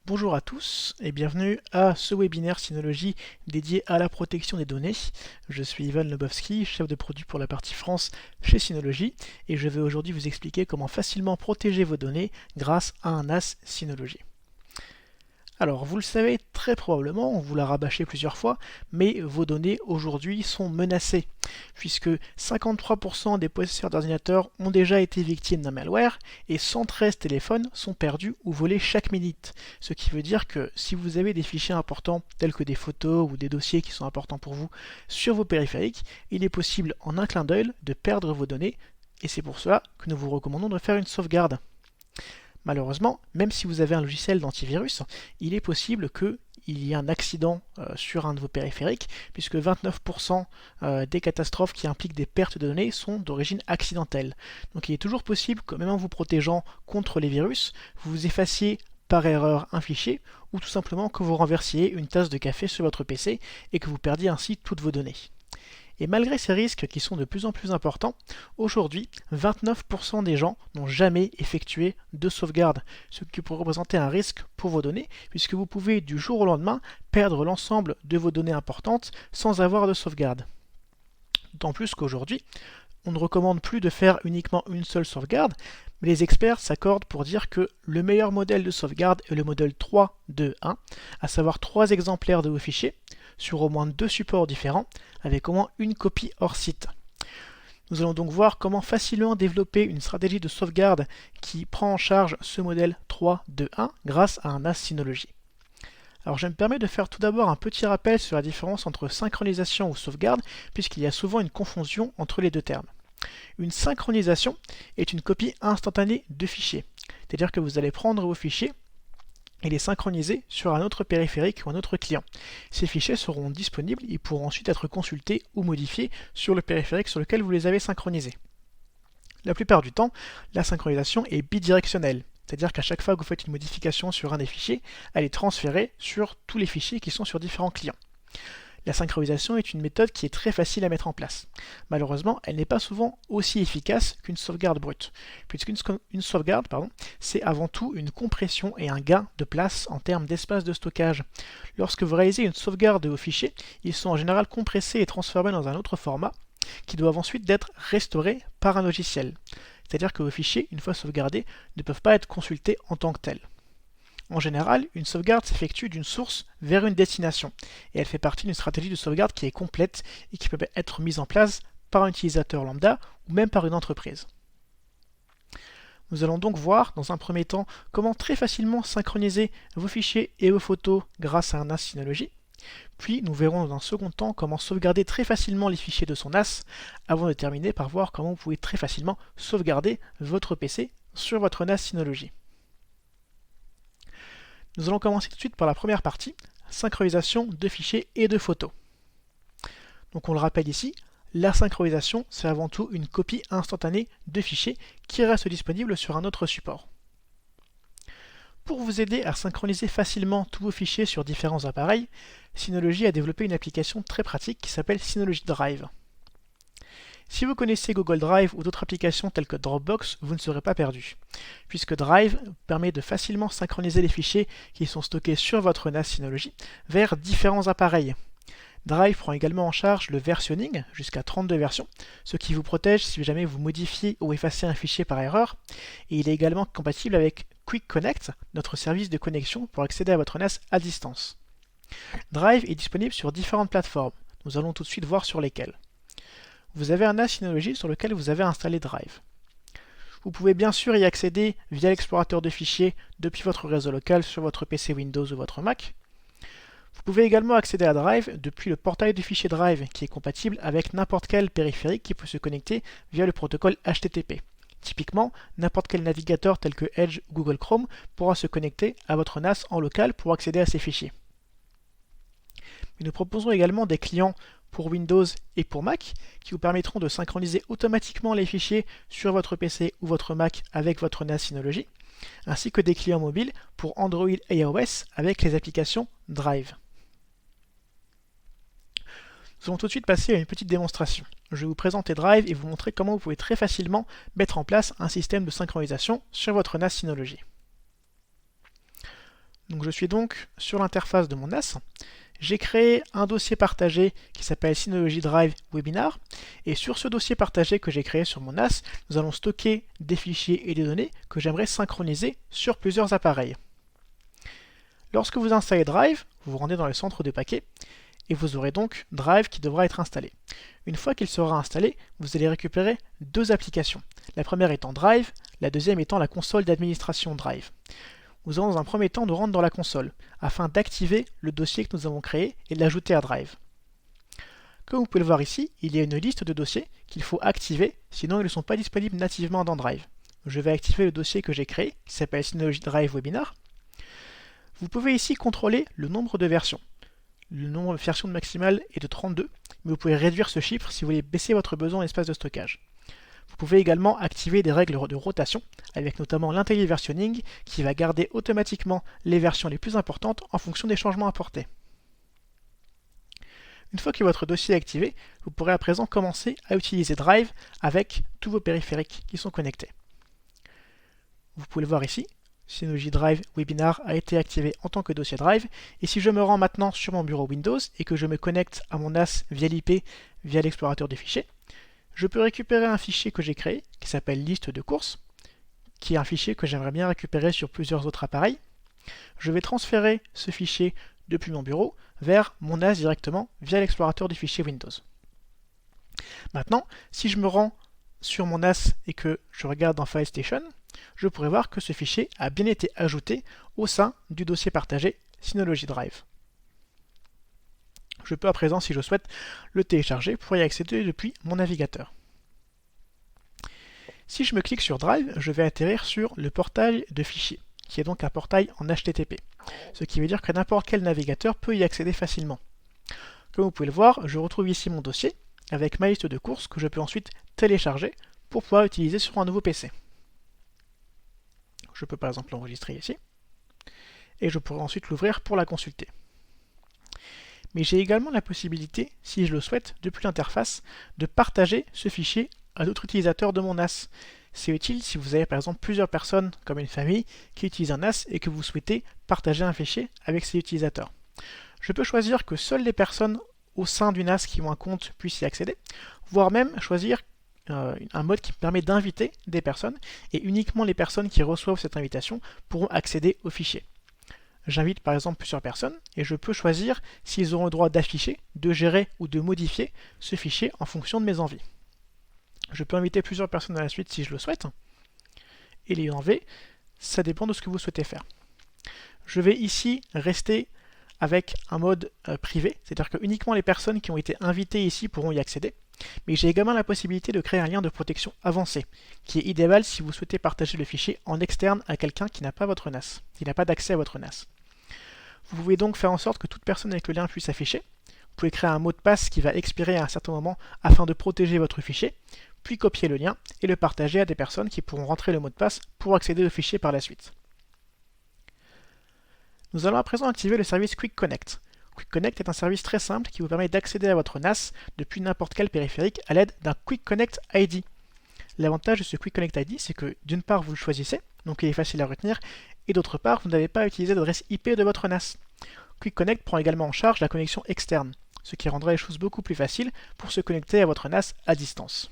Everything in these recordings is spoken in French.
Bonjour à tous et bienvenue à ce webinaire Synology dédié à la protection des données. Je suis Ivan Lebowski, chef de produit pour la partie France chez Synology et je vais aujourd'hui vous expliquer comment facilement protéger vos données grâce à un NAS Synology. Alors, vous le savez très probablement, on vous l'a rabâché plusieurs fois, mais vos données aujourd'hui sont menacées, puisque 53% des possesseurs d'ordinateurs ont déjà été victimes d'un malware, et 113 téléphones sont perdus ou volés chaque minute. Ce qui veut dire que si vous avez des fichiers importants, tels que des photos ou des dossiers qui sont importants pour vous, sur vos périphériques, il est possible en un clin d'œil de perdre vos données, et c'est pour cela que nous vous recommandons de faire une sauvegarde. Malheureusement, même si vous avez un logiciel d'antivirus, il est possible qu'il y ait un accident sur un de vos périphériques, puisque 29% des catastrophes qui impliquent des pertes de données sont d'origine accidentelle. Donc il est toujours possible que même en vous protégeant contre les virus, vous effaciez par erreur un fichier, ou tout simplement que vous renversiez une tasse de café sur votre PC et que vous perdiez ainsi toutes vos données. Et malgré ces risques qui sont de plus en plus importants, aujourd'hui, 29% des gens n'ont jamais effectué de sauvegarde, ce qui pourrait représenter un risque pour vos données, puisque vous pouvez du jour au lendemain perdre l'ensemble de vos données importantes sans avoir de sauvegarde. D'autant plus qu'aujourd'hui, on ne recommande plus de faire uniquement une seule sauvegarde, mais les experts s'accordent pour dire que le meilleur modèle de sauvegarde est le modèle 3-2-1, à savoir 3 exemplaires de vos fichiers, sur au moins 2 supports différents, avec au moins une copie hors site. Nous allons donc voir comment facilement développer une stratégie de sauvegarde qui prend en charge ce modèle 3-2-1 grâce à un NAS Synology. Alors je me permets de faire tout d'abord un petit rappel sur la différence entre synchronisation ou sauvegarde, puisqu'il y a souvent une confusion entre les deux termes. Une synchronisation est une copie instantanée de fichiers, c'est-à-dire que vous allez prendre vos fichiers et les synchroniser sur un autre périphérique ou un autre client. Ces fichiers seront disponibles et pourront ensuite être consultés ou modifiés sur le périphérique sur lequel vous les avez synchronisés. La plupart du temps, la synchronisation est bidirectionnelle, c'est-à-dire qu'à chaque fois que vous faites une modification sur un des fichiers, elle est transférée sur tous les fichiers qui sont sur différents clients. La synchronisation est une méthode qui est très facile à mettre en place. Malheureusement, elle n'est pas souvent aussi efficace qu'une sauvegarde brute, puisqu'une sauvegarde, c'est avant tout une compression et un gain de place en termes d'espace de stockage. Lorsque vous réalisez une sauvegarde de vos fichiers, ils sont en général compressés et transformés dans un autre format, qui doivent ensuite être restaurés par un logiciel. C'est-à-dire que vos fichiers, une fois sauvegardés, ne peuvent pas être consultés en tant que tels. En général, une sauvegarde s'effectue d'une source vers une destination, et elle fait partie d'une stratégie de sauvegarde qui est complète et qui peut être mise en place par un utilisateur lambda ou même par une entreprise. Nous allons donc voir dans un premier temps comment très facilement synchroniser vos fichiers et vos photos grâce à un NAS Synology. Puis nous verrons dans un second temps comment sauvegarder très facilement les fichiers de son NAS, avant de terminer par voir comment vous pouvez très facilement sauvegarder votre PC sur votre NAS Synology. Nous allons commencer tout de suite par la première partie, synchronisation de fichiers et de photos. Donc on le rappelle ici, la synchronisation c'est avant tout une copie instantanée de fichiers qui reste disponible sur un autre support. Pour vous aider à synchroniser facilement tous vos fichiers sur différents appareils, Synology a développé une application très pratique qui s'appelle Synology Drive. Si vous connaissez Google Drive ou d'autres applications telles que Dropbox, vous ne serez pas perdu, puisque Drive permet de facilement synchroniser les fichiers qui sont stockés sur votre NAS Synology vers différents appareils. Drive prend également en charge le versionning, jusqu'à 32 versions, ce qui vous protège si jamais vous modifiez ou effacez un fichier par erreur, et il est également compatible avec Quick Connect, notre service de connexion pour accéder à votre NAS à distance. Drive est disponible sur différentes plateformes, nous allons tout de suite voir sur lesquelles. Vous avez un NAS Synology sur lequel vous avez installé Drive. Vous pouvez bien sûr y accéder via l'explorateur de fichiers depuis votre réseau local sur votre PC Windows ou votre Mac. Vous pouvez également accéder à Drive depuis le portail de fichiers Drive qui est compatible avec n'importe quel périphérique qui peut se connecter via le protocole HTTP. Typiquement, n'importe quel navigateur tel que Edge ou Google Chrome pourra se connecter à votre NAS en local pour accéder à ces fichiers. Mais nous proposons également des clients pour Windows et pour Mac qui vous permettront de synchroniser automatiquement les fichiers sur votre PC ou votre Mac avec votre NAS Synology, ainsi que des clients mobiles pour Android et iOS avec les applications Drive. Nous allons tout de suite passer à une petite démonstration. Je vais vous présenter Drive et vous montrer comment vous pouvez très facilement mettre en place un système de synchronisation sur votre NAS Synology. Donc je suis donc sur l'interface de mon NAS. J'ai créé un dossier partagé qui s'appelle Synology Drive Webinar. Et sur ce dossier partagé que j'ai créé sur mon NAS, nous allons stocker des fichiers et des données que j'aimerais synchroniser sur plusieurs appareils. Lorsque vous installez Drive, vous vous rendez dans le centre de paquets et vous aurez donc Drive qui devra être installé. Une fois qu'il sera installé, vous allez récupérer deux applications. La première étant Drive, la deuxième étant la console d'administration Drive. Nous allons dans un premier temps nous rendre dans la console afin d'activer le dossier que nous avons créé et de l'ajouter à Drive. Comme vous pouvez le voir ici, il y a une liste de dossiers qu'il faut activer, sinon ils ne sont pas disponibles nativement dans Drive. Je vais activer le dossier que j'ai créé, qui s'appelle Synology Drive Webinar. Vous pouvez ici contrôler le nombre de versions. Le nombre de versions maximale est de 32, mais vous pouvez réduire ce chiffre si vous voulez baisser votre besoin d'espace de stockage. Vous pouvez également activer des règles de rotation, avec notamment l'intelliversionning qui va garder automatiquement les versions les plus importantes en fonction des changements apportés. Une fois que votre dossier est activé, vous pourrez à présent commencer à utiliser Drive avec tous vos périphériques qui sont connectés. Vous pouvez le voir ici, Synology Drive Webinar a été activé en tant que dossier Drive, et si je me rends maintenant sur mon bureau Windows et que je me connecte à mon NAS via l'IP, via l'explorateur de fichiers, je peux récupérer un fichier que j'ai créé, qui s'appelle liste de courses, qui est un fichier que j'aimerais bien récupérer sur plusieurs autres appareils. Je vais transférer ce fichier depuis mon bureau vers mon NAS directement via l'explorateur de fichiers Windows. Maintenant, si je me rends sur mon NAS et que je regarde dans File Station, je pourrais voir que ce fichier a bien été ajouté au sein du dossier partagé Synology Drive. Je peux à présent, si je souhaite, le télécharger pour y accéder depuis mon navigateur. Si je me clique sur Drive, je vais atterrir sur le portail de fichiers, qui est donc un portail en HTTP, ce qui veut dire que n'importe quel navigateur peut y accéder facilement. Comme vous pouvez le voir, je retrouve ici mon dossier, avec ma liste de courses que je peux ensuite télécharger pour pouvoir utiliser sur un nouveau PC. Je peux par exemple l'enregistrer ici, et je pourrai ensuite l'ouvrir pour la consulter. Mais j'ai également la possibilité, si je le souhaite, depuis l'interface, de partager ce fichier à d'autres utilisateurs de mon NAS. C'est utile si vous avez par exemple plusieurs personnes, comme une famille, qui utilisent un NAS et que vous souhaitez partager un fichier avec ces utilisateurs. Je peux choisir que seules les personnes au sein du NAS qui ont un compte puissent y accéder, voire même choisir un mode qui permet d'inviter des personnes, et uniquement les personnes qui reçoivent cette invitation pourront accéder au fichier. J'invite par exemple plusieurs personnes et je peux choisir s'ils auront le droit d'afficher, de gérer ou de modifier ce fichier en fonction de mes envies. Je peux inviter plusieurs personnes à la suite si je le souhaite, et les enlever, ça dépend de ce que vous souhaitez faire. Je vais ici rester avec un mode privé, c'est-à-dire que uniquement les personnes qui ont été invitées ici pourront y accéder, mais j'ai également la possibilité de créer un lien de protection avancé, qui est idéal si vous souhaitez partager le fichier en externe à quelqu'un qui n'a pas votre NAS, qui n'a pas d'accès à votre NAS. Vous pouvez donc faire en sorte que toute personne avec le lien puisse afficher. Vous pouvez créer un mot de passe qui va expirer à un certain moment afin de protéger votre fichier, puis copier le lien et le partager à des personnes qui pourront rentrer le mot de passe pour accéder au fichier par la suite. Nous allons à présent activer le service Quick Connect. Quick Connect est un service très simple qui vous permet d'accéder à votre NAS depuis n'importe quel périphérique à l'aide d'un Quick Connect ID. L'avantage de ce Quick Connect ID, c'est que d'une part vous le choisissez, donc il est facile à retenir, et d'autre part vous n'avez pas à utiliser l'adresse IP de votre NAS. Quick Connect prend également en charge la connexion externe, ce qui rendra les choses beaucoup plus faciles pour se connecter à votre NAS à distance.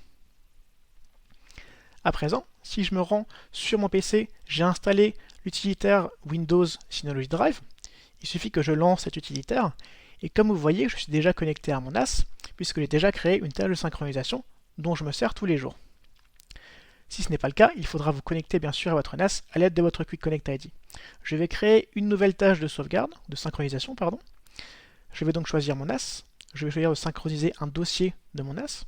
À présent, si je me rends sur mon PC, j'ai installé l'utilitaire Windows Synology Drive. Il suffit que je lance cet utilitaire, et comme vous voyez, je suis déjà connecté à mon NAS, puisque j'ai déjà créé une tâche de synchronisation dont je me sers tous les jours. Si ce n'est pas le cas, il faudra vous connecter bien sûr à votre NAS à l'aide de votre Quick Connect ID. Je vais créer une nouvelle tâche de sauvegarde, de synchronisation, pardon. Je vais donc choisir mon NAS. Je vais choisir de synchroniser un dossier de mon NAS.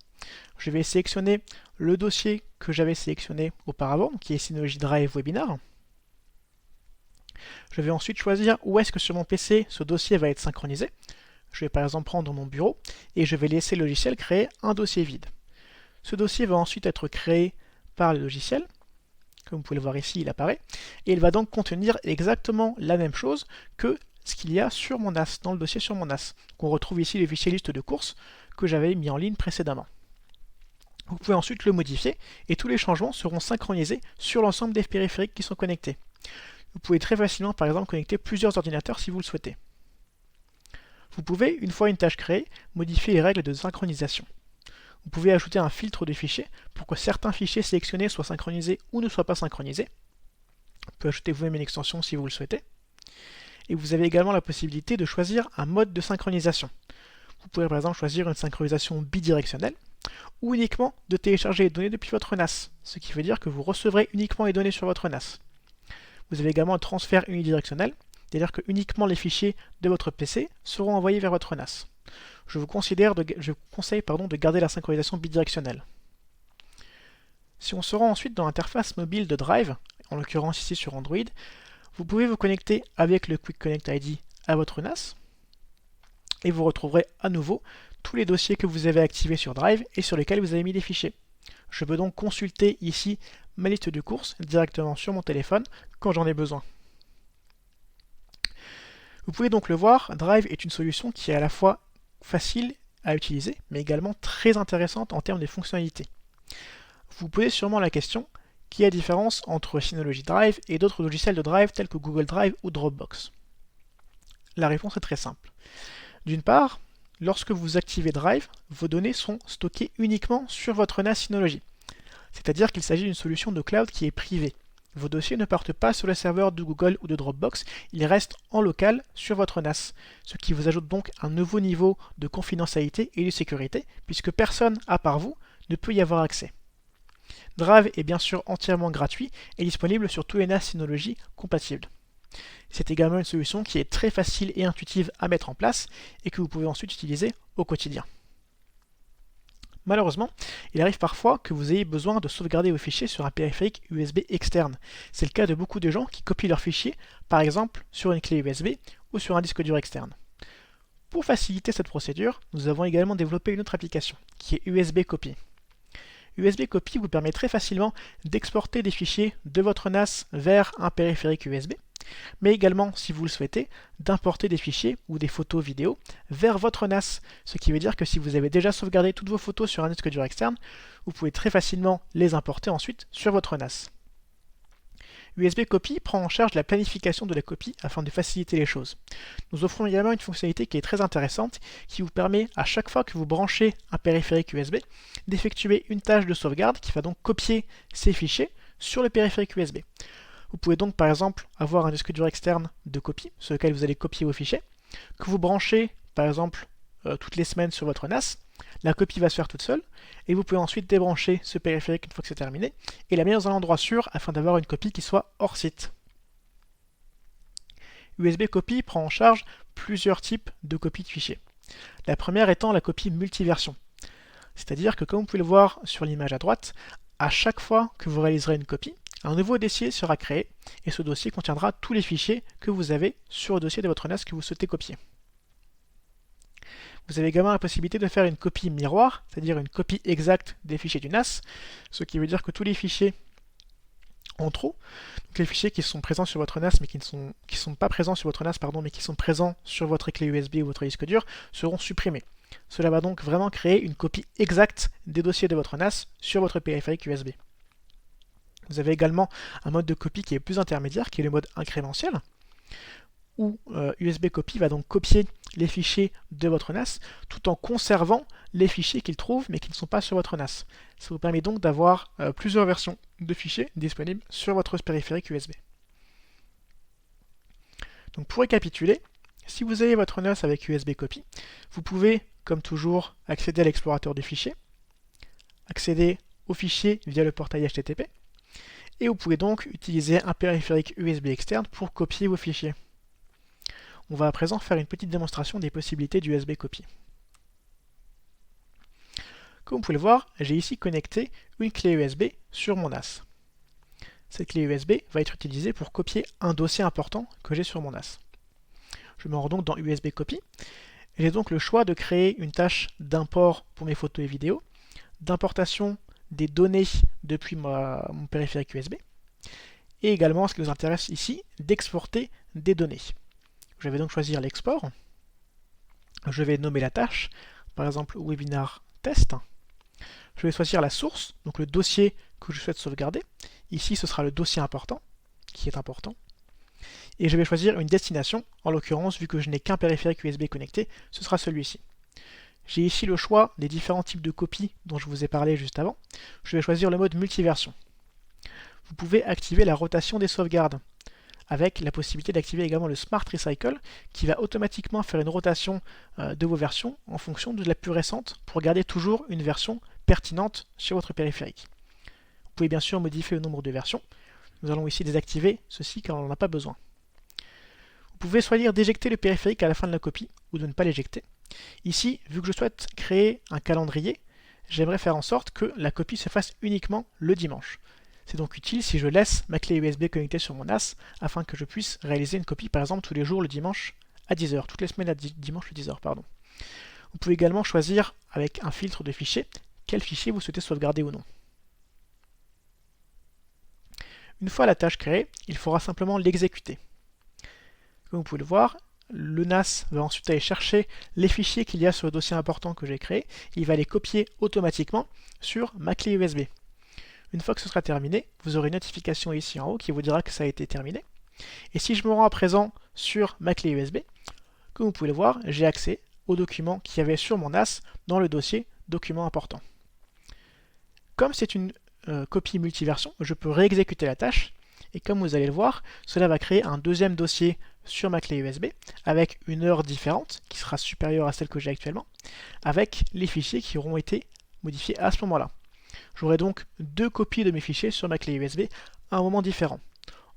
Je vais sélectionner le dossier que j'avais sélectionné auparavant, qui est Synology Drive Webinar. Je vais ensuite choisir où est-ce que sur mon PC ce dossier va être synchronisé. Je vais par exemple prendre mon bureau et je vais laisser le logiciel créer un dossier vide. Ce dossier va ensuite être créé par le logiciel. Comme vous pouvez le voir ici, il apparaît. Et il va donc contenir exactement la même chose que ce qu'il y a sur mon NAS, dans le dossier sur mon NAS. On retrouve ici les fichiers liste de courses que j'avais mis en ligne précédemment. Vous pouvez ensuite le modifier et tous les changements seront synchronisés sur l'ensemble des périphériques qui sont connectés. Vous pouvez très facilement, par exemple, connecter plusieurs ordinateurs si vous le souhaitez. Vous pouvez, une fois une tâche créée, modifier les règles de synchronisation. Vous pouvez ajouter un filtre de fichiers pour que certains fichiers sélectionnés soient synchronisés ou ne soient pas synchronisés. Vous pouvez ajouter vous-même une extension si vous le souhaitez. Et vous avez également la possibilité de choisir un mode de synchronisation. Vous pouvez par exemple choisir une synchronisation bidirectionnelle ou uniquement de télécharger les données depuis votre NAS, ce qui veut dire que vous recevrez uniquement les données sur votre NAS. Vous avez également un transfert unidirectionnel, c'est-à-dire que uniquement les fichiers de votre PC seront envoyés vers votre NAS. Je vous conseille de garder la synchronisation bidirectionnelle. Si on se rend ensuite dans l'interface mobile de Drive, en l'occurrence ici sur Android, vous pouvez vous connecter avec le Quick Connect ID à votre NAS et vous retrouverez à nouveau tous les dossiers que vous avez activés sur Drive et sur lesquels vous avez mis des fichiers. Je peux donc consulter ici ma liste de courses directement sur mon téléphone quand j'en ai besoin. Vous pouvez donc le voir, Drive est une solution qui est à la fois facile à utiliser, mais également très intéressante en termes de fonctionnalités. Vous vous posez sûrement la question, quelle est la différence entre Synology Drive et d'autres logiciels de Drive tels que Google Drive ou Dropbox? La réponse est très simple. D'une part, lorsque vous activez Drive, vos données sont stockées uniquement sur votre NAS Synology. C'est-à-dire qu'il s'agit d'une solution de cloud qui est privée. Vos dossiers ne partent pas sur le serveur de Google ou de Dropbox, ils restent en local sur votre NAS, ce qui vous ajoute donc un nouveau niveau de confidentialité et de sécurité, puisque personne, à part vous, ne peut y avoir accès. Drive est bien sûr entièrement gratuit et disponible sur tous les NAS Synology compatibles. C'est également une solution qui est très facile et intuitive à mettre en place et que vous pouvez ensuite utiliser au quotidien. Malheureusement, il arrive parfois que vous ayez besoin de sauvegarder vos fichiers sur un périphérique USB externe. C'est le cas de beaucoup de gens qui copient leurs fichiers, par exemple sur une clé USB ou sur un disque dur externe. Pour faciliter cette procédure, nous avons également développé une autre application, qui est USB Copy. USB Copy vous permet très facilement d'exporter des fichiers de votre NAS vers un périphérique USB, mais également, si vous le souhaitez, d'importer des fichiers ou des photos vidéo vers votre NAS, ce qui veut dire que si vous avez déjà sauvegardé toutes vos photos sur un disque dur externe, vous pouvez très facilement les importer ensuite sur votre NAS. USB Copy prend en charge la planification de la copie afin de faciliter les choses. Nous offrons également une fonctionnalité qui est très intéressante, qui vous permet à chaque fois que vous branchez un périphérique USB, d'effectuer une tâche de sauvegarde qui va donc copier ces fichiers sur le périphérique USB. Vous pouvez donc par exemple avoir un disque dur externe de copie sur lequel vous allez copier vos fichiers, que vous branchez par exemple toutes les semaines sur votre NAS, la copie va se faire toute seule, et vous pouvez ensuite débrancher ce périphérique une fois que c'est terminé, et la mettre dans un endroit sûr afin d'avoir une copie qui soit hors site. USB Copy prend en charge plusieurs types de copies de fichiers. La première étant la copie multiversion. C'est-à-dire que comme vous pouvez le voir sur l'image à droite, à chaque fois que vous réaliserez une copie, un nouveau dossier sera créé, et ce dossier contiendra tous les fichiers que vous avez sur le dossier de votre NAS que vous souhaitez copier. Vous avez également la possibilité de faire une copie miroir, c'est-à-dire une copie exacte des fichiers du NAS, ce qui veut dire que tous les fichiers en trop, donc les fichiers qui sont présents sur votre NAS mais qui sont pas présents sur votre NAS mais qui sont présents sur votre clé USB ou votre disque dur, seront supprimés. Cela va donc vraiment créer une copie exacte des dossiers de votre NAS sur votre périphérique USB. Vous avez également un mode de copie qui est plus intermédiaire, qui est le mode incrémentiel, où USB Copy va donc copier les fichiers de votre NAS tout en conservant les fichiers qu'il trouve mais qui ne sont pas sur votre NAS. Ça vous permet donc d'avoir plusieurs versions de fichiers disponibles sur votre périphérique USB. Donc pour récapituler, si vous avez votre NAS avec USB Copy, vous pouvez, comme toujours, accéder à l'explorateur des fichiers, accéder aux fichiers via le portail HTTP, et vous pouvez donc utiliser un périphérique USB externe pour copier vos fichiers. On va à présent faire une petite démonstration des possibilités du USB Copy. Comme vous pouvez le voir, j'ai ici connecté une clé USB sur mon NAS. Cette clé USB va être utilisée pour copier un dossier important que j'ai sur mon NAS. Je me rends donc dans USB Copy, et j'ai donc le choix de créer une tâche d'import pour mes photos et vidéos, d'importation des données depuis mon périphérique USB, et également, ce qui nous intéresse ici, d'exporter des données. Je vais donc choisir l'export. Je vais nommer la tâche, par exemple webinar test. Je vais choisir la source, donc le dossier que je souhaite sauvegarder. Ici, ce sera le dossier important, qui est important. et je vais choisir une destination. En l'occurrence, vu que je n'ai qu'un périphérique USB connecté, ce sera celui-ci. J'ai ici le choix des différents types de copies dont je vous ai parlé juste avant. Je vais choisir le mode multiversion. Vous pouvez activer la rotation des sauvegardes, avec la possibilité d'activer également le Smart Recycle, qui va automatiquement faire une rotation de vos versions en fonction de la plus récente, pour garder toujours une version pertinente sur votre périphérique. Vous pouvez bien sûr modifier le nombre de versions. Nous allons ici désactiver ceci car on n'en a pas besoin. Vous pouvez choisir d'éjecter le périphérique à la fin de la copie, ou de ne pas l'éjecter. Ici, vu que je souhaite créer un calendrier, j'aimerais faire en sorte que la copie se fasse uniquement le dimanche. C'est donc utile si je laisse ma clé USB connectée sur mon NAS, afin que je puisse réaliser une copie par exemple tous les jours le dimanche à 10h, toutes les semaines à dimanche le 10h, pardon. Vous pouvez également choisir avec un filtre de fichiers, quel fichier vous souhaitez sauvegarder ou non. Une fois la tâche créée, il faudra simplement l'exécuter. Comme vous pouvez le voir, le NAS va ensuite aller chercher les fichiers qu'il y a sur le dossier important que j'ai créé, et il va les copier automatiquement sur ma clé USB. Une fois que ce sera terminé, vous aurez une notification ici en haut qui vous dira que ça a été terminé. Et si je me rends à présent sur ma clé USB, comme vous pouvez le voir, j'ai accès aux documents qu'il y avait sur mon NAS dans le dossier documents importants. Comme c'est une copie multiversion, je peux réexécuter la tâche, et comme vous allez le voir, cela va créer un deuxième dossier sur ma clé USB, avec une heure différente, qui sera supérieure à celle que j'ai actuellement, avec les fichiers qui auront été modifiés à ce moment-là. J'aurai donc deux copies de mes fichiers sur ma clé USB à un moment différent.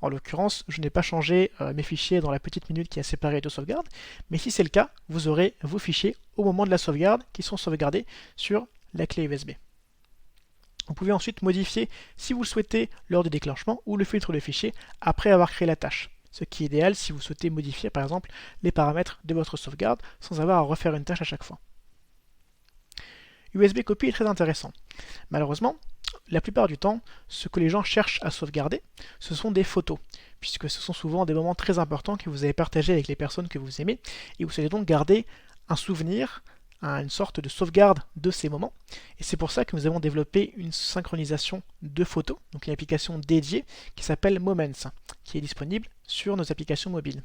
En l'occurrence, je n'ai pas changé mes fichiers dans la petite minute qui a séparé les deux sauvegardes, mais si c'est le cas, vous aurez vos fichiers au moment de la sauvegarde qui sont sauvegardés sur la clé USB. Vous pouvez ensuite modifier, si vous le souhaitez, l'heure de déclenchement ou le filtre de fichiers après avoir créé la tâche. Ce qui est idéal si vous souhaitez modifier par exemple les paramètres de votre sauvegarde sans avoir à refaire une tâche à chaque fois. USB Copy est très intéressant. Malheureusement, la plupart du temps, ce que les gens cherchent à sauvegarder, ce sont des photos, puisque ce sont souvent des moments très importants que vous avez partagés avec les personnes que vous aimez, et vous allez donc garder un souvenir, une sorte de sauvegarde de ces moments. Et c'est pour ça que nous avons développé une synchronisation de photos, donc une application dédiée qui s'appelle Moments, qui est disponible sur nos applications mobiles.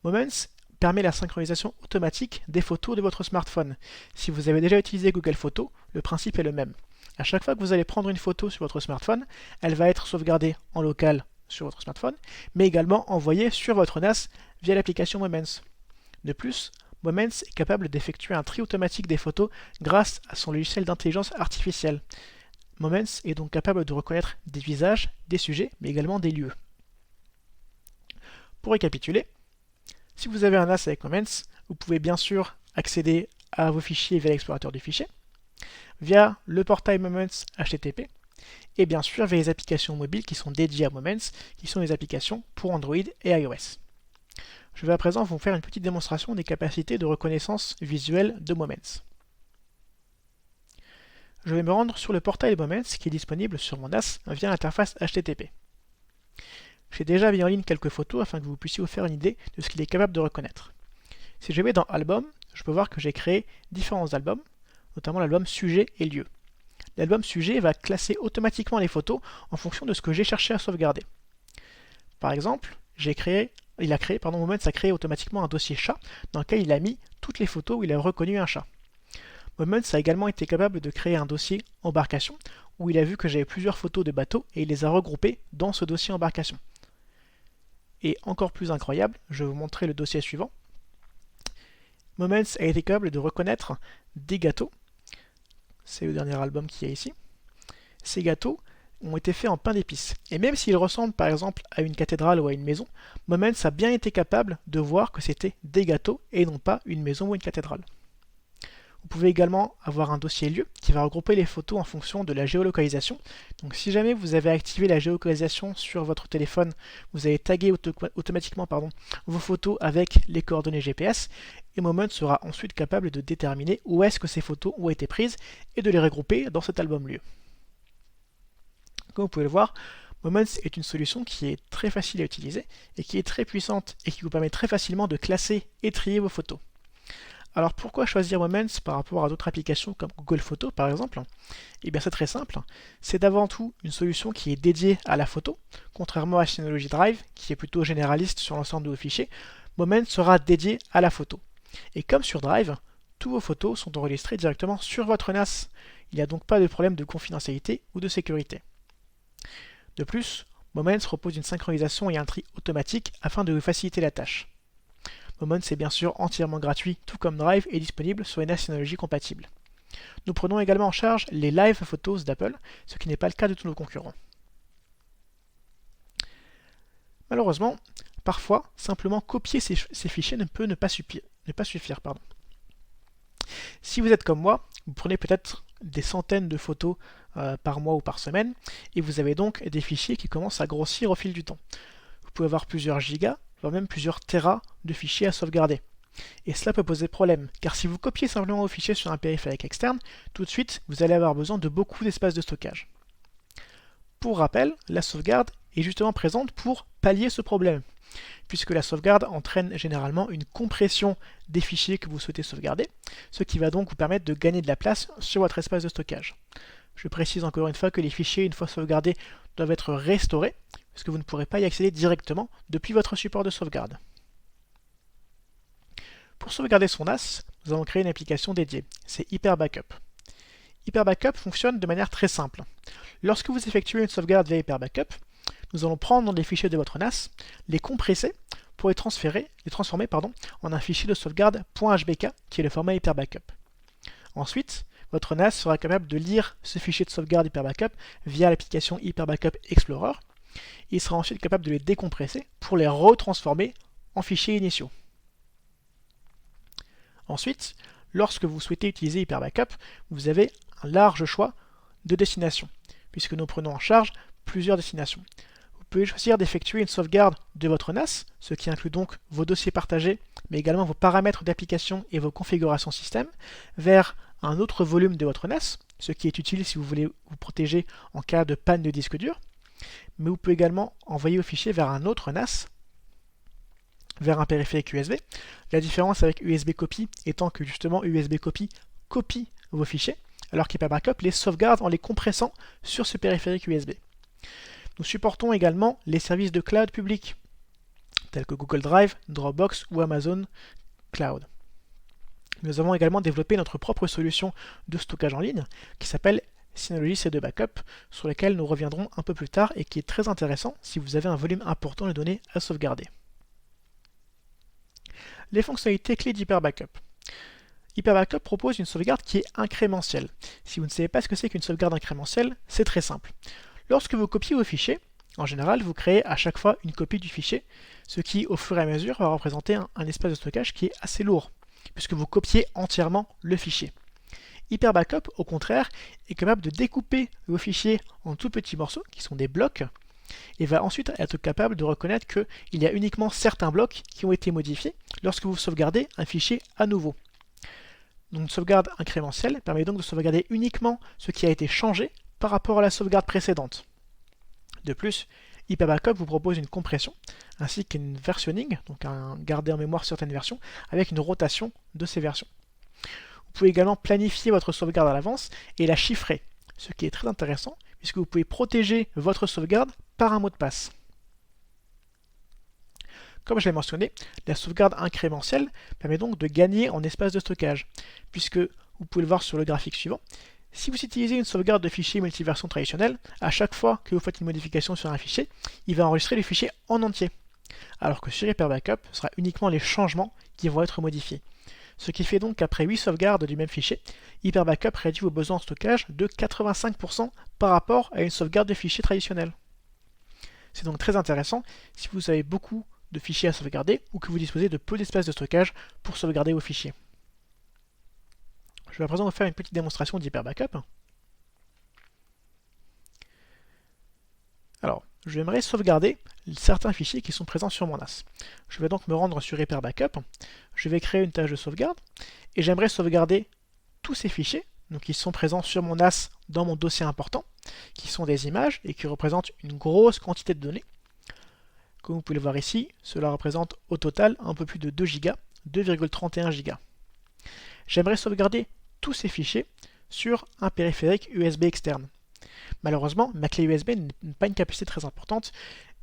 Moments permet la synchronisation automatique des photos de votre smartphone. Si vous avez déjà utilisé Google Photos, le principe est le même. À chaque fois que vous allez prendre une photo sur votre smartphone, elle va être sauvegardée en local sur votre smartphone, mais également envoyée sur votre NAS via l'application Moments. De plus, Moments est capable d'effectuer un tri automatique des photos grâce à son logiciel d'intelligence artificielle. Moments est donc capable de reconnaître des visages, des sujets, mais également des lieux. Pour récapituler, si vous avez un NAS avec Moments, vous pouvez bien sûr accéder à vos fichiers via l'explorateur de fichiers, via le portail Moments HTTP, et bien sûr via les applications mobiles qui sont dédiées à Moments, qui sont les applications pour Android et iOS. Je vais à présent vous faire une petite démonstration des capacités de reconnaissance visuelle de Moments. Je vais me rendre sur le portail Moments qui est disponible sur mon NAS via l'interface HTTP. J'ai déjà mis en ligne quelques photos afin que vous puissiez vous faire une idée de ce qu'il est capable de reconnaître. Si je vais dans Album, je peux voir que j'ai créé différents albums, notamment l'album Sujet et Lieu. L'album Sujet va classer automatiquement les photos en fonction de ce que j'ai cherché à sauvegarder. Par exemple, Moments a créé automatiquement un dossier chat dans lequel il a mis toutes les photos où il a reconnu un chat. Moments a également été capable de créer un dossier embarcation où il a vu que j'avais plusieurs photos de bateaux et il les a regroupées dans ce dossier embarcation. Et encore plus incroyable, je vais vous montrer le dossier suivant. Moments a été capable de reconnaître des gâteaux. C'est le dernier album qu'il y a ici. Ces gâteaux ont été faits en pain d'épices. Et même s'ils ressemblent par exemple à une cathédrale ou à une maison, Moments a bien été capable de voir que c'était des gâteaux et non pas une maison ou une cathédrale. Vous pouvez également avoir un dossier lieu qui va regrouper les photos en fonction de la géolocalisation. Donc si jamais vous avez activé la géolocalisation sur votre téléphone, vous allez taguer automatiquement vos photos avec les coordonnées GPS et Moments sera ensuite capable de déterminer où est-ce que ces photos ont été prises et de les regrouper dans cet album lieu. Comme vous pouvez le voir, Moments est une solution qui est très facile à utiliser et qui est très puissante et qui vous permet très facilement de classer et trier vos photos. Alors pourquoi choisir Moments par rapport à d'autres applications comme Google Photos par exemple? Eh bien c'est très simple, c'est avant tout une solution qui est dédiée à la photo, contrairement à Synology Drive qui est plutôt généraliste sur l'ensemble de vos fichiers. Moments sera dédié à la photo. Et comme sur Drive, tous vos photos sont enregistrées directement sur votre NAS. Il n'y a donc pas de problème de confidentialité ou de sécurité. De plus, Moments propose une synchronisation et un tri automatique afin de vous faciliter la tâche. Moments est bien sûr entièrement gratuit, tout comme Drive est disponible sur les NAS Synology compatibles. Nous prenons également en charge les Live Photos d'Apple, ce qui n'est pas le cas de tous nos concurrents. Malheureusement, parfois, simplement copier ces fichiers ne peut ne pas suffire. Si vous êtes comme moi, vous prenez peut-être des centaines de photos par mois ou par semaine, et vous avez donc des fichiers qui commencent à grossir au fil du temps. Vous pouvez avoir plusieurs gigas, voire même plusieurs téras de fichiers à sauvegarder. Et cela peut poser problème, car si vous copiez simplement vos fichiers sur un périphérique externe, tout de suite, vous allez avoir besoin de beaucoup d'espace de stockage. Pour rappel, la sauvegarde est justement présente pour pallier ce problème, puisque la sauvegarde entraîne généralement une compression des fichiers que vous souhaitez sauvegarder, ce qui va donc vous permettre de gagner de la place sur votre espace de stockage. Je précise encore une fois que les fichiers, une fois sauvegardés, doivent être restaurés, parce que vous ne pourrez pas y accéder directement depuis votre support de sauvegarde. Pour sauvegarder son NAS, nous avons créé une application dédiée, c'est Hyper Backup. Hyper Backup fonctionne de manière très simple. Lorsque vous effectuez une sauvegarde via Hyper Backup, nous allons prendre les fichiers de votre NAS, les compresser pour les transformer en un fichier de sauvegarde .hbk qui est le format Hyper Backup. Ensuite, votre NAS sera capable de lire ce fichier de sauvegarde Hyper Backup via l'application Hyper Backup Explorer. Il sera ensuite capable de les décompresser pour les retransformer en fichiers initiaux. Ensuite, lorsque vous souhaitez utiliser Hyper Backup, vous avez un large choix de destinations, puisque nous prenons en charge plusieurs destinations. Vous pouvez choisir d'effectuer une sauvegarde de votre NAS, ce qui inclut donc vos dossiers partagés, mais également vos paramètres d'application et vos configurations système, vers un autre volume de votre NAS, ce qui est utile si vous voulez vous protéger en cas de panne de disque dur. Mais vous pouvez également envoyer vos fichiers vers un autre NAS, vers un périphérique USB. La différence avec USB Copy étant que justement USB Copy copie vos fichiers, alors qu'Hyper Backup les sauvegarde en les compressant sur ce périphérique USB. Nous supportons également les services de cloud publics, tels que Google Drive, Dropbox ou Amazon Cloud. Nous avons également développé notre propre solution de stockage en ligne qui s'appelle Synology C2 Backup, sur laquelle nous reviendrons un peu plus tard et qui est très intéressant si vous avez un volume important de données à sauvegarder. Les fonctionnalités clés d'Hyper Backup. Hyper Backup propose une sauvegarde qui est incrémentielle. Si vous ne savez pas ce que c'est qu'une sauvegarde incrémentielle, c'est très simple. Lorsque vous copiez vos fichiers, en général, vous créez à chaque fois une copie du fichier, ce qui, au fur et à mesure, va représenter un espace de stockage qui est assez lourd, puisque vous copiez entièrement le fichier. Hyper Backup, au contraire, est capable de découper vos fichiers en tout petits morceaux, qui sont des blocs, et va ensuite être capable de reconnaître qu'il y a uniquement certains blocs qui ont été modifiés lorsque vous sauvegardez un fichier à nouveau. Donc une sauvegarde incrémentielle permet donc de sauvegarder uniquement ce qui a été changé par rapport à la sauvegarde précédente. De plus, Hyper Backup vous propose une compression ainsi qu'une versionning, donc un garder en mémoire certaines versions, avec une rotation de ces versions. Vous pouvez également planifier votre sauvegarde à l'avance et la chiffrer, ce qui est très intéressant puisque vous pouvez protéger votre sauvegarde par un mot de passe. Comme je l'ai mentionné, la sauvegarde incrémentielle permet donc de gagner en espace de stockage, puisque vous pouvez le voir sur le graphique suivant. Si vous utilisez une sauvegarde de fichier multiversion traditionnelle, à chaque fois que vous faites une modification sur un fichier, il va enregistrer le fichier en entier. Alors que sur Hyper Backup, ce sera uniquement les changements qui vont être modifiés. Ce qui fait donc qu'après 8 sauvegardes du même fichier, Hyper Backup réduit vos besoins en stockage de 85% par rapport à une sauvegarde de fichier traditionnelle. C'est donc très intéressant si vous avez beaucoup de fichiers à sauvegarder ou que vous disposez de peu d'espace de stockage pour sauvegarder vos fichiers. Je vais à présent vous faire une petite démonstration d'Hyper Backup. Alors, j'aimerais sauvegarder certains fichiers qui sont présents sur mon NAS. Je vais donc me rendre sur Hyper Backup, je vais créer une tâche de sauvegarde, et j'aimerais sauvegarder tous ces fichiers, donc qui sont présents sur mon NAS dans mon dossier important, qui sont des images et qui représentent une grosse quantité de données. Comme vous pouvez le voir ici, cela représente au total un peu plus de 2 Go, 2,31 Go. j'aimerais sauvegarder tous ces fichiers sur un périphérique USB externe. Malheureusement, ma clé USB n'a pas une capacité très importante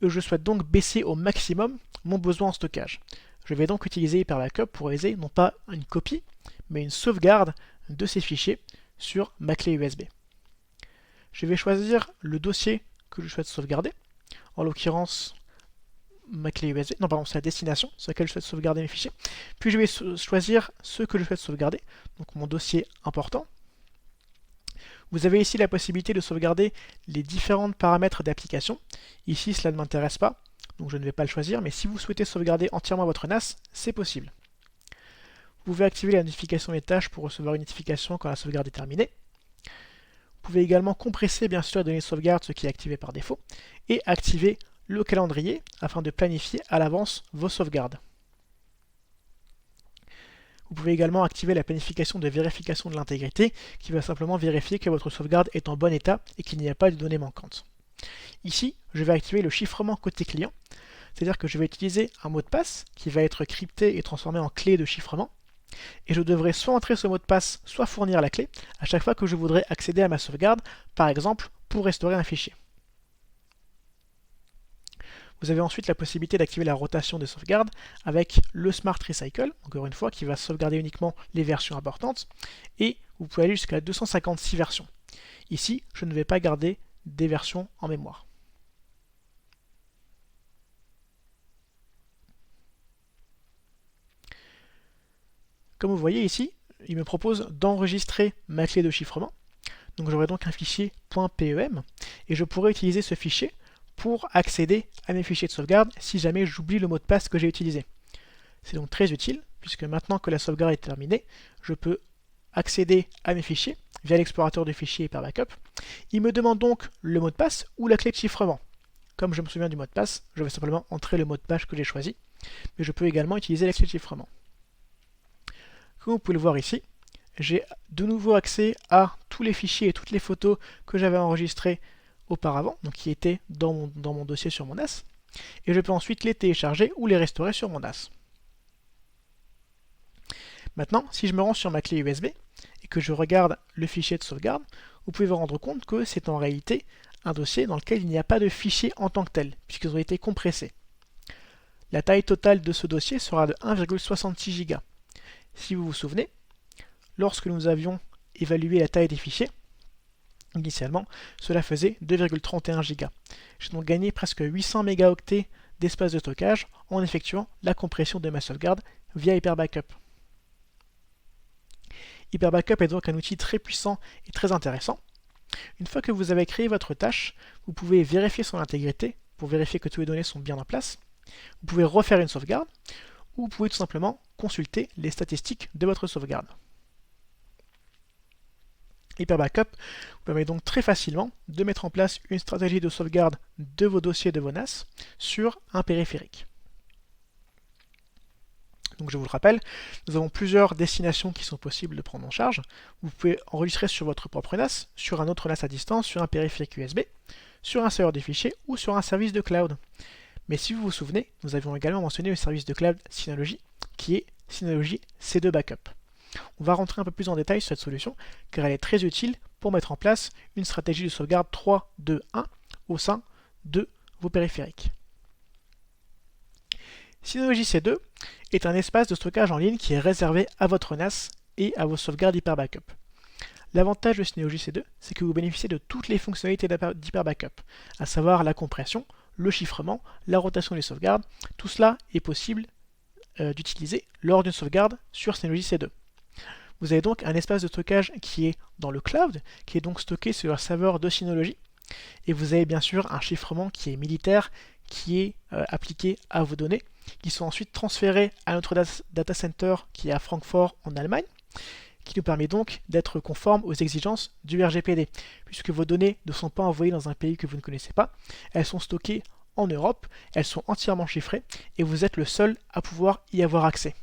et je souhaite donc baisser au maximum mon besoin en stockage. Je vais donc utiliser Hyperbackup pour réaliser non pas une copie, mais une sauvegarde de ces fichiers sur ma clé USB. Je vais choisir le dossier que je souhaite sauvegarder, en l'occurrence ma clé USB, non pardon, c'est la destination sur laquelle je souhaite sauvegarder mes fichiers. Puis je vais choisir ceux que je souhaite sauvegarder, donc mon dossier important. Vous avez ici la possibilité de sauvegarder les différents paramètres d'application. Ici, cela ne m'intéresse pas, donc je ne vais pas le choisir, mais si vous souhaitez sauvegarder entièrement votre NAS, c'est possible. Vous pouvez activer la notification des tâches pour recevoir une notification quand la sauvegarde est terminée. Vous pouvez également compresser bien sûr les données de sauvegarde, ce qui est activé par défaut, et activer le calendrier afin de planifier à l'avance vos sauvegardes. Vous pouvez également activer la planification de vérification de l'intégrité qui va simplement vérifier que votre sauvegarde est en bon état et qu'il n'y a pas de données manquantes. Ici, je vais activer le chiffrement côté client, c'est-à-dire que je vais utiliser un mot de passe qui va être crypté et transformé en clé de chiffrement. Et je devrais soit entrer ce mot de passe, soit fournir la clé à chaque fois que je voudrais accéder à ma sauvegarde, par exemple pour restaurer un fichier. Vous avez ensuite la possibilité d'activer la rotation des sauvegardes avec le Smart Recycle, encore une fois, qui va sauvegarder uniquement les versions importantes, et vous pouvez aller jusqu'à 256 versions. Ici, je ne vais pas garder des versions en mémoire. Comme vous voyez ici, il me propose d'enregistrer ma clé de chiffrement. Donc j'aurai donc un fichier .pem, et je pourrais utiliser ce fichier pour accéder à mes fichiers de sauvegarde si jamais j'oublie le mot de passe que j'ai utilisé. C'est donc très utile, puisque maintenant que la sauvegarde est terminée, je peux accéder à mes fichiers via l'explorateur de fichiers Hyperbackup. Il me demande donc le mot de passe ou la clé de chiffrement. Comme je me souviens du mot de passe, je vais simplement entrer le mot de passe que j'ai choisi, mais je peux également utiliser la clé de chiffrement. Comme vous pouvez le voir ici, j'ai de nouveau accès à tous les fichiers et toutes les photos que j'avais enregistrées auparavant, donc qui étaient dans mon dossier sur mon NAS, et je peux ensuite les télécharger ou les restaurer sur mon NAS. Maintenant, si je me rends sur ma clé USB et que je regarde le fichier de sauvegarde, vous pouvez vous rendre compte que c'est en réalité un dossier dans lequel il n'y a pas de fichier en tant que tel, puisqu'ils ont été compressés. La taille totale de ce dossier sera de 1,66 Go. Si vous vous souvenez, lorsque nous avions évalué la taille des fichiers, initialement, cela faisait 2,31 Go. J'ai donc gagné presque 800 mégaoctets d'espace de stockage en effectuant la compression de ma sauvegarde via Hyperbackup. Hyperbackup est donc un outil très puissant et très intéressant. Une fois que vous avez créé votre tâche, vous pouvez vérifier son intégrité pour vérifier que toutes les données sont bien en place. Vous pouvez refaire une sauvegarde ou vous pouvez tout simplement consulter les statistiques de votre sauvegarde. Hyperbackup vous permet donc très facilement de mettre en place une stratégie de sauvegarde de vos dossiers de vos NAS sur un périphérique. Donc je vous le rappelle, nous avons plusieurs destinations qui sont possibles de prendre en charge. Vous pouvez enregistrer sur votre propre NAS, sur un autre NAS à distance, sur un périphérique USB, sur un serveur de fichiers ou sur un service de cloud. Mais si vous vous souvenez, nous avions également mentionné le service de cloud Synology, qui est Synology C2 Backup. On va rentrer un peu plus en détail sur cette solution, car elle est très utile pour mettre en place une stratégie de sauvegarde 3, 2, 1 au sein de vos périphériques. Synology C2 est un espace de stockage en ligne qui est réservé à votre NAS et à vos sauvegardes Hyperbackup. L'avantage de Synology C2, c'est que vous bénéficiez de toutes les fonctionnalités d'Hyperbackup, à savoir la compression, le chiffrement, la rotation des sauvegardes. Tout cela est possible d'utiliser lors d'une sauvegarde sur Synology C2. Vous avez donc un espace de stockage qui est dans le cloud, qui est donc stocké sur un serveur de Synology. Et vous avez bien sûr un chiffrement qui est militaire, qui est appliqué à vos données, qui sont ensuite transférées à notre data center qui est à Francfort en Allemagne, qui nous permet donc d'être conforme aux exigences du RGPD, puisque vos données ne sont pas envoyées dans un pays que vous ne connaissez pas, elles sont stockées en Europe, elles sont entièrement chiffrées, et vous êtes le seul à pouvoir y avoir accès.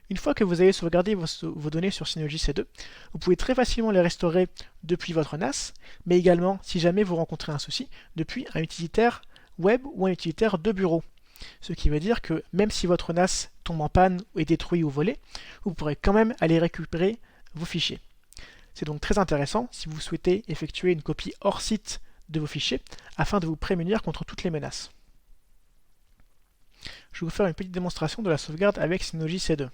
Une fois que vous avez sauvegardé vos données sur Synology C2, vous pouvez très facilement les restaurer depuis votre NAS, mais également, si jamais vous rencontrez un souci, depuis un utilitaire web ou un utilitaire de bureau. Ce qui veut dire que même si votre NAS tombe en panne, est détruit ou volé, vous pourrez quand même aller récupérer vos fichiers. C'est donc très intéressant si vous souhaitez effectuer une copie hors site de vos fichiers afin de vous prémunir contre toutes les menaces. Je vais vous faire une petite démonstration de la sauvegarde avec Synology C2.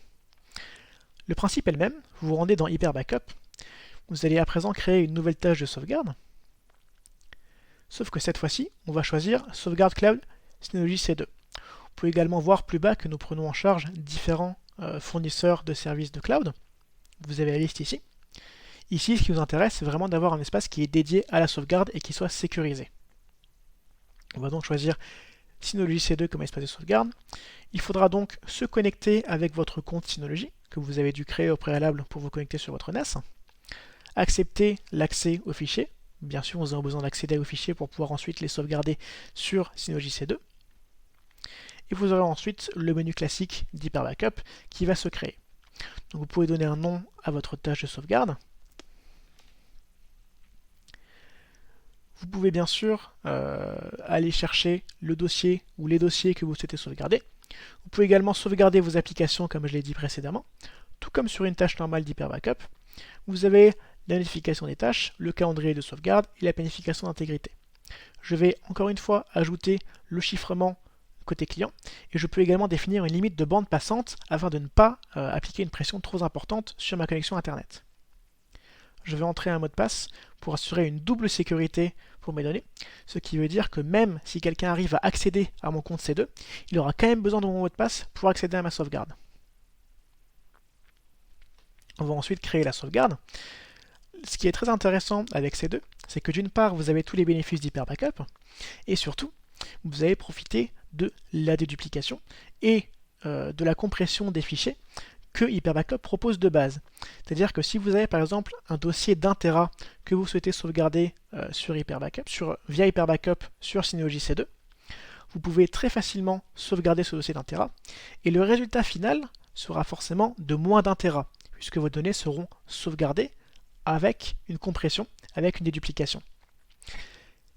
Le principe est le même, vous vous rendez dans Hyper Backup, vous allez à présent créer une nouvelle tâche de sauvegarde, sauf que cette fois-ci, on va choisir Sauvegarde Cloud Synology C2. Vous pouvez également voir plus bas que nous prenons en charge différents fournisseurs de services de cloud. Vous avez la liste ici. Ici, ce qui nous intéresse, c'est vraiment d'avoir un espace qui est dédié à la sauvegarde et qui soit sécurisé. On va donc choisir Synology C2 comme espace de sauvegarde. Il faudra donc se connecter avec votre compte Synology, que vous avez dû créer au préalable pour vous connecter sur votre NAS. Accepter l'accès aux fichiers. Bien sûr, nous avons besoin d'accéder aux fichiers pour pouvoir ensuite les sauvegarder sur Synology C2. Et vous aurez ensuite le menu classique d'Hyper Backup qui va se créer. Donc vous pouvez donner un nom à votre tâche de sauvegarde. Vous pouvez bien sûr aller chercher le dossier ou les dossiers que vous souhaitez sauvegarder. Vous pouvez également sauvegarder vos applications comme je l'ai dit précédemment. Tout comme sur une tâche normale d'Hyper Backup, vous avez la notification des tâches, le calendrier de sauvegarde et la planification d'intégrité. Je vais encore une fois ajouter le chiffrement côté client et je peux également définir une limite de bande passante afin de ne pas appliquer une pression trop importante sur ma connexion internet. Je vais entrer un mot de passe pour assurer une double sécurité pour mes données, ce qui veut dire que même si quelqu'un arrive à accéder à mon compte C2, il aura quand même besoin de mon mot de passe pour accéder à ma sauvegarde. On va ensuite créer la sauvegarde. Ce qui est très intéressant avec C2, c'est que d'une part, vous avez tous les bénéfices d'Hyper Backup, et surtout, vous allez profiter de la déduplication et de la compression des fichiers que Hyper Backup propose de base. C'est-à-dire que si vous avez par exemple un dossier d'1 Tera que vous souhaitez sauvegarder via Hyper Backup sur Synology C2, vous pouvez très facilement sauvegarder ce dossier d'1 Tera et le résultat final sera forcément de moins d'1 Tera puisque vos données seront sauvegardées avec une compression, avec une déduplication.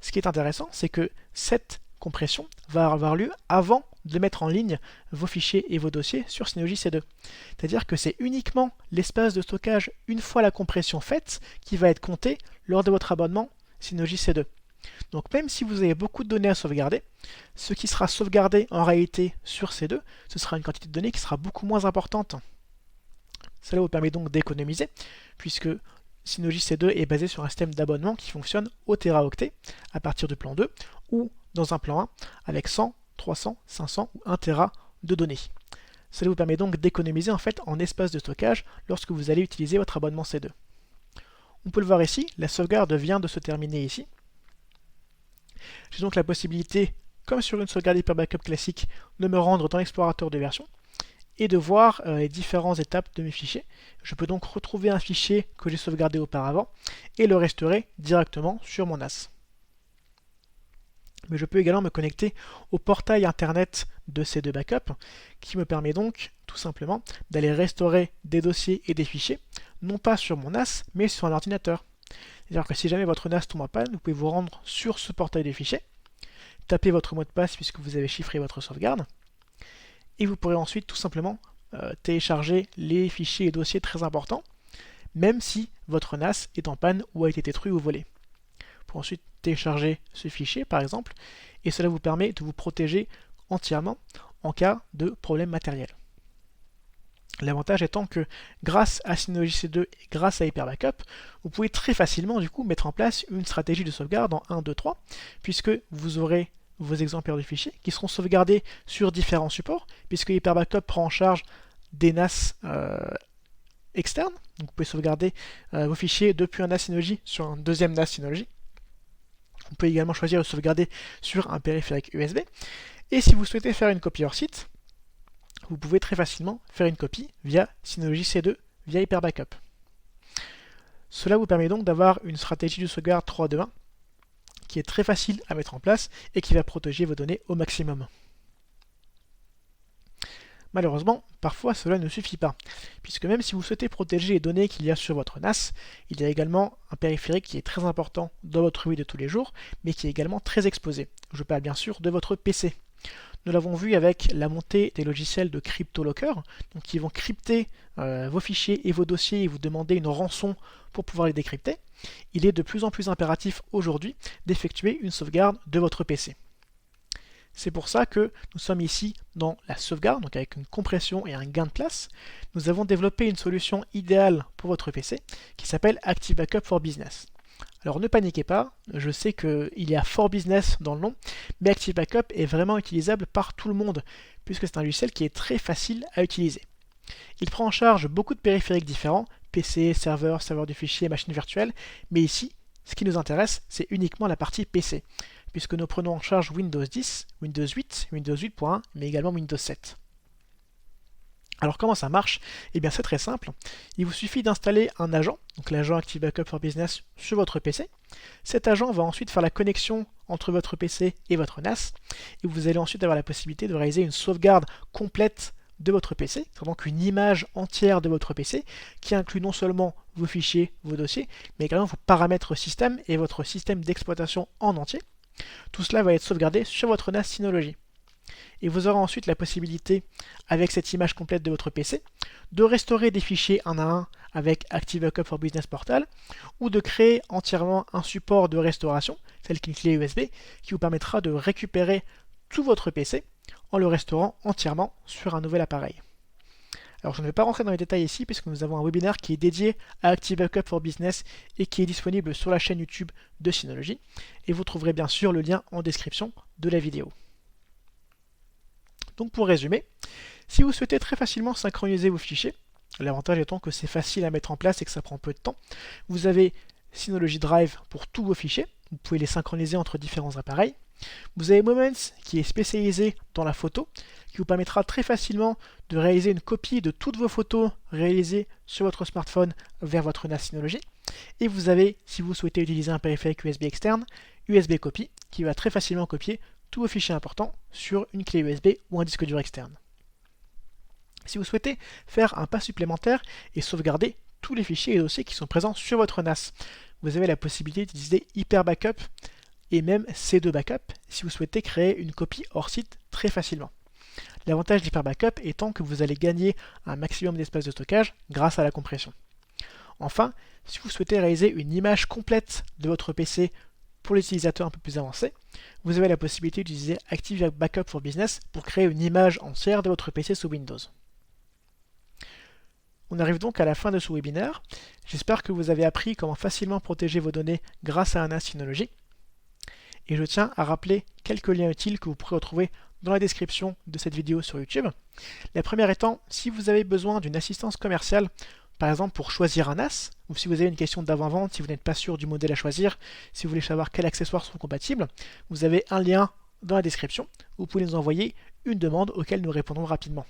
Ce qui est intéressant, c'est que cette compression va avoir lieu avant de mettre en ligne vos fichiers et vos dossiers sur Synology C2. C'est-à-dire que c'est uniquement l'espace de stockage une fois la compression faite qui va être compté lors de votre abonnement Synology C2. Donc même si vous avez beaucoup de données à sauvegarder, ce qui sera sauvegardé en réalité sur C2, ce sera une quantité de données qui sera beaucoup moins importante. Cela vous permet donc d'économiser, puisque Synology C2 est basé sur un système d'abonnement qui fonctionne au teraoctet à partir du plan 2 ou dans un plan 1 avec 100, 300, 500 ou 1 Tera de données. Cela vous permet donc d'économiser en fait en espace de stockage lorsque vous allez utiliser votre abonnement C2. On peut le voir ici, la sauvegarde vient de se terminer ici. J'ai donc la possibilité, comme sur une sauvegarde Hyper Backup classique, de me rendre dans l'explorateur de version et de voir les différentes étapes de mes fichiers. Je peux donc retrouver un fichier que j'ai sauvegardé auparavant et le restaurer directement sur mon NAS. Mais je peux également me connecter au portail internet de C2 Backup qui me permet donc tout simplement d'aller restaurer des dossiers et des fichiers, non pas sur mon NAS, mais sur un ordinateur. C'est-à-dire que si jamais votre NAS tombe en panne, vous pouvez vous rendre sur ce portail des fichiers, taper votre mot de passe puisque vous avez chiffré votre sauvegarde, et vous pourrez ensuite tout simplement télécharger les fichiers et dossiers très importants, même si votre NAS est en panne ou a été détruit ou volé. Pour ensuite télécharger ce fichier par exemple, et cela vous permet de vous protéger entièrement en cas de problème matériel. L'avantage étant que grâce à Synology C2 et grâce à Hyper Backup, vous pouvez très facilement du coup mettre en place une stratégie de sauvegarde en 1, 2, 3, puisque vous aurez vos exemplaires de fichiers qui seront sauvegardés sur différents supports, puisque Hyper Backup prend en charge des NAS externes. Donc vous pouvez sauvegarder vos fichiers depuis un NAS Synology sur un deuxième NAS Synology. Vous pouvez également choisir de sauvegarder sur un périphérique USB. Et si vous souhaitez faire une copie hors site, vous pouvez très facilement faire une copie via Synology C2, via Hyper Backup. Cela vous permet donc d'avoir une stratégie de sauvegarde 3-2-1 qui est très facile à mettre en place et qui va protéger vos données au maximum. Malheureusement, parfois cela ne suffit pas, puisque même si vous souhaitez protéger les données qu'il y a sur votre NAS, il y a également un périphérique qui est très important dans votre vie de tous les jours, mais qui est également très exposé. Je parle bien sûr de votre PC. Nous l'avons vu avec la montée des logiciels de CryptoLocker, donc qui vont crypter vos fichiers et vos dossiers et vous demander une rançon pour pouvoir les décrypter. Il est de plus en plus impératif aujourd'hui d'effectuer une sauvegarde de votre PC. C'est pour ça que nous sommes ici dans la sauvegarde, donc avec une compression et un gain de place. Nous avons développé une solution idéale pour votre PC qui s'appelle Active Backup for Business. Alors ne paniquez pas, je sais qu'il y a For Business dans le nom, mais Active Backup est vraiment utilisable par tout le monde, puisque c'est un logiciel qui est très facile à utiliser. Il prend en charge beaucoup de périphériques différents, PC, serveur du fichier, machine virtuelle, mais ici, ce qui nous intéresse, c'est uniquement la partie PC, puisque nous prenons en charge Windows 10, Windows 8, Windows 8.1, mais également Windows 7. Alors comment ça marche? Eh bien c'est très simple, il vous suffit d'installer un agent, donc l'agent Active Backup for Business sur votre PC. Cet agent va ensuite faire la connexion entre votre PC et votre NAS, et vous allez ensuite avoir la possibilité de réaliser une sauvegarde complète de votre PC, c'est donc une image entière de votre PC qui inclut non seulement vos fichiers, vos dossiers, mais également vos paramètres système et votre système d'exploitation en entier. Tout cela va être sauvegardé sur votre NAS Synology. Et vous aurez ensuite la possibilité, avec cette image complète de votre PC, de restaurer des fichiers un à un avec Active Backup for Business Portal, ou de créer entièrement un support de restauration, tel qu'une clé USB, qui vous permettra de récupérer tout votre PC en le restaurant entièrement sur un nouvel appareil. Alors je ne vais pas rentrer dans les détails ici puisque nous avons un webinaire qui est dédié à Active Backup for Business et qui est disponible sur la chaîne YouTube de Synology, et vous trouverez bien sûr le lien en description de la vidéo. Donc pour résumer, si vous souhaitez très facilement synchroniser vos fichiers, l'avantage étant que c'est facile à mettre en place et que ça prend peu de temps, vous avez Synology Drive pour tous vos fichiers, vous pouvez les synchroniser entre différents appareils. Vous avez Moments qui est spécialisé dans la photo, qui vous permettra très facilement de réaliser une copie de toutes vos photos réalisées sur votre smartphone vers votre NAS Synology. Et vous avez, si vous souhaitez utiliser un périphérique USB externe, USB Copy, qui va très facilement copier tous vos fichiers importants sur une clé USB ou un disque dur externe. Si vous souhaitez faire un pas supplémentaire et sauvegarder tous les fichiers et dossiers qui sont présents sur votre NAS, vous avez la possibilité d'utiliser Hyper Backup et même C2 Backup si vous souhaitez créer une copie hors site très facilement. L'avantage d'Hyper Backup étant que vous allez gagner un maximum d'espace de stockage grâce à la compression. Enfin, si vous souhaitez réaliser une image complète de votre PC pour les utilisateurs un peu plus avancés, vous avez la possibilité d'utiliser Active Backup for Business pour créer une image entière de votre PC sous Windows. On arrive donc à la fin de ce webinaire. J'espère que vous avez appris comment facilement protéger vos données grâce à un NAS Synology. Et je tiens à rappeler quelques liens utiles que vous pourrez retrouver dans la description de cette vidéo sur YouTube. La première étant, si vous avez besoin d'une assistance commerciale, par exemple pour choisir un NAS, ou si vous avez une question d'avant-vente, si vous n'êtes pas sûr du modèle à choisir, si vous voulez savoir quels accessoires sont compatibles, vous avez un lien dans la description. Vous pouvez nous envoyer une demande auquel nous répondrons rapidement.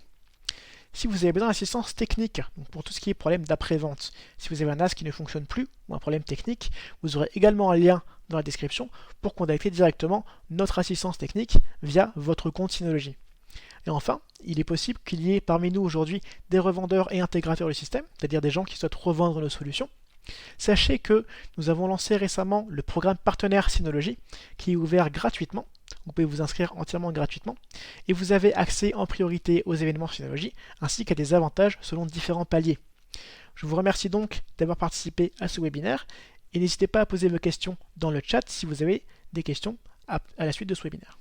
Si vous avez besoin d'assistance technique, donc pour tout ce qui est problème d'après-vente, si vous avez un NAS qui ne fonctionne plus ou un problème technique, vous aurez également un lien dans la description pour contacter directement notre assistance technique via votre compte Synology. Et enfin, il est possible qu'il y ait parmi nous aujourd'hui des revendeurs et intégrateurs du système, c'est-à-dire des gens qui souhaitent revendre nos solutions. Sachez que nous avons lancé récemment le programme partenaire Synology qui est ouvert gratuitement. Vous pouvez vous inscrire entièrement gratuitement et vous avez accès en priorité aux événements Synology ainsi qu'à des avantages selon différents paliers. Je vous remercie donc d'avoir participé à ce webinaire et n'hésitez pas à poser vos questions dans le chat si vous avez des questions à la suite de ce webinaire.